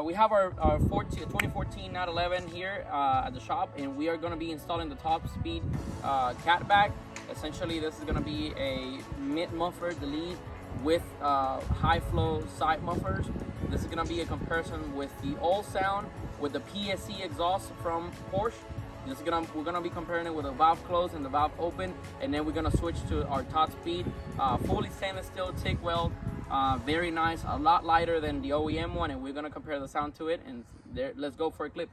we have our 2014 911 here at the shop, and we are going to be installing the top speed cat bag. Essentially, this is going to be a mid muffler delete with high flow side mufflers. This is going to be a comparison with the all sound with the PSE exhaust from Porsche. We're gonna be comparing it with the valve closed and the valve open, and then we're gonna switch to our top speed, fully stainless steel TIG weld, very nice, a lot lighter than the OEM one, and we're gonna compare the sound to it. And there, let's go for a clip.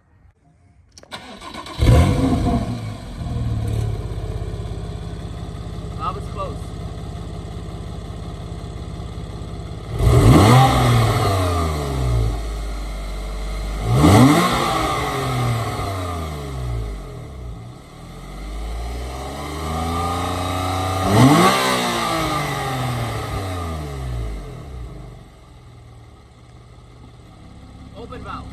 Valve is closed. Open valve.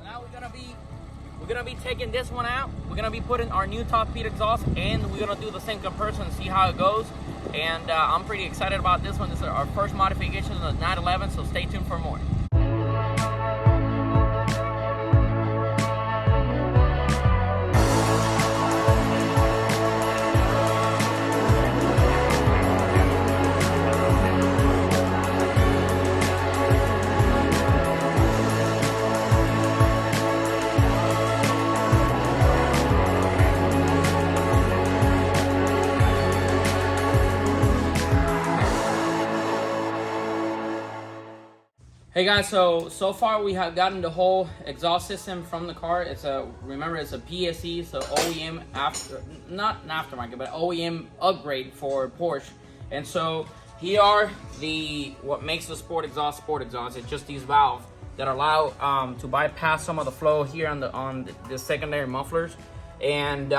Now we're gonna be taking this one out. We're gonna be putting our new top speed exhaust, and we're gonna do the same comparison, see how it goes. And I'm pretty excited about this one. This is our first modification of the 911, so stay tuned for more. Hey guys, so far we have gotten the whole exhaust system from the car. Remember it's a PSE, so OEM not an aftermarket, but OEM upgrade for Porsche. And so here are what makes the sport exhaust. It's just these valves that allow to bypass some of the flow here on the secondary mufflers, and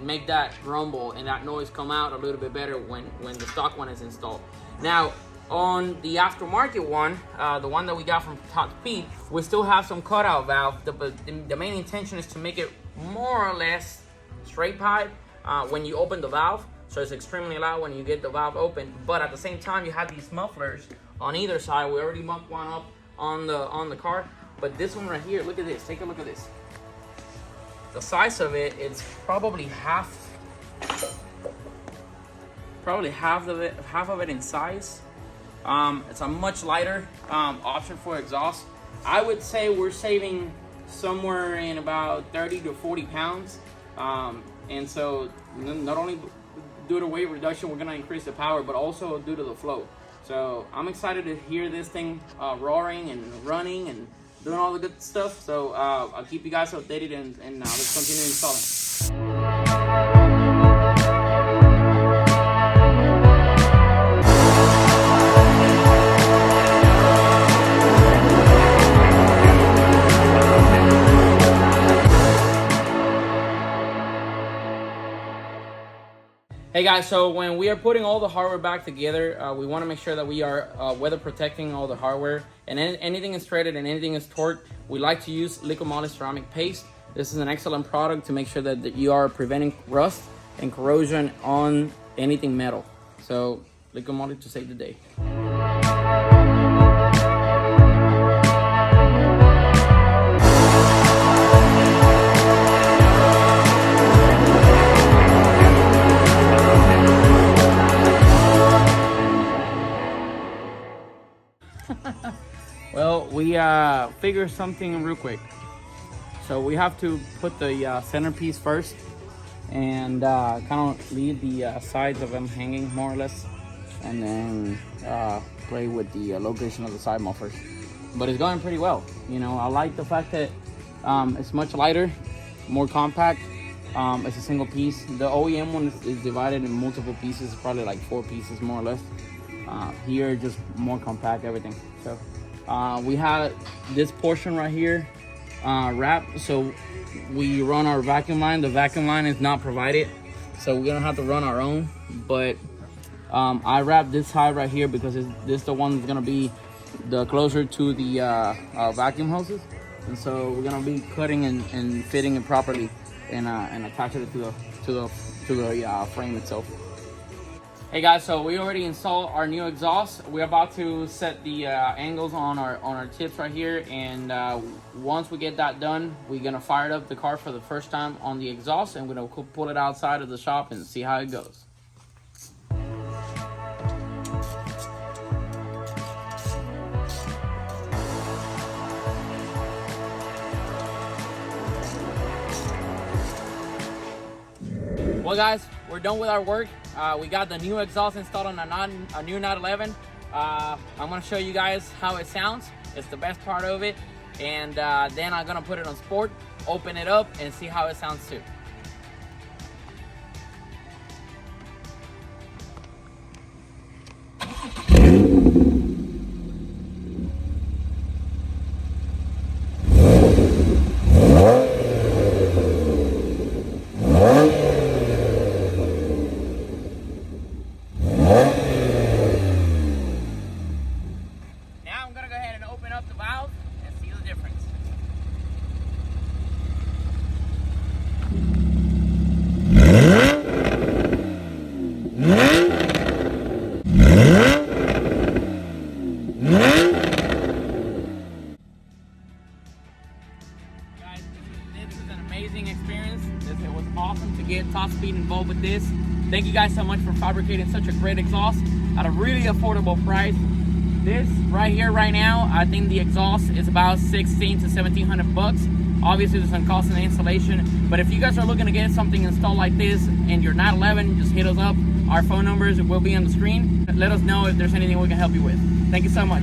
make that rumble and that noise come out a little bit better when the stock one is installed. Now, on the aftermarket one, the one that we got from Top Speed, we still have some cutout valve. The main intention is to make it more or less straight pipe when you open the valve, so it's extremely loud when you get the valve open. But at the same time, you have these mufflers on either side. We already mocked one up on the car, but this one right here, look at this. Take a look at this. The size of it, it's probably half of it in size. It's a much lighter option for exhaust. I would say we're saving somewhere in about 30 to 40 pounds. And so not only due to weight reduction, we're gonna increase the power, but also due to the flow. So I'm excited to hear this thing roaring and running and doing all the good stuff. So I'll keep you guys updated, and let's continue installing. Hey guys, so when we are putting all the hardware back together, we want to make sure that we are weather protecting all the hardware, and anything is threaded and anything is torqued. We like to use liquid moly ceramic paste. This is an excellent product to make sure that you are preventing rust and corrosion on anything metal. So liquid moly to save the day. Well, we figured something real quick. So we have to put the centerpiece first, and kind of leave the sides of them hanging more or less, and then play with the location of the side mufflers. But it's going pretty well. You know, I like the fact that it's much lighter, more compact. It's a single piece. The OEM one is divided in multiple pieces, probably like 4 pieces more or less. Here, just more compact, everything. So we have this portion right here wrapped, so we run our vacuum line. The vacuum line is not provided, so we're gonna have to run our own. But I wrapped this side right here because this is the one that's gonna be the closer to the vacuum hoses, and so we're gonna be cutting and fitting it properly and attaching it to the frame itself. Hey guys, so we already installed our new exhaust. We're about to set the angles on our tips right here, and once we get that done, we're gonna fire up the car for the first time on the exhaust, and we're gonna pull it outside of the shop and see how it goes. Well guys, we're done with our work. We got the new exhaust installed on a new 911. I'm gonna show you guys how it sounds. It's the best part of it. And then I'm gonna put it on sport, open it up, and see how it sounds too. Experience. It was awesome to get top speed involved with this. Thank you guys so much for fabricating such a great exhaust at a really affordable price. This right here right now, I think the exhaust is about 16 to 1700 bucks. Obviously there's some cost in the installation, but if you guys are looking to get something installed like this and you're not 11, just hit us up. Our phone numbers will be on the screen. Let us know if there's anything we can help you with. Thank you so much.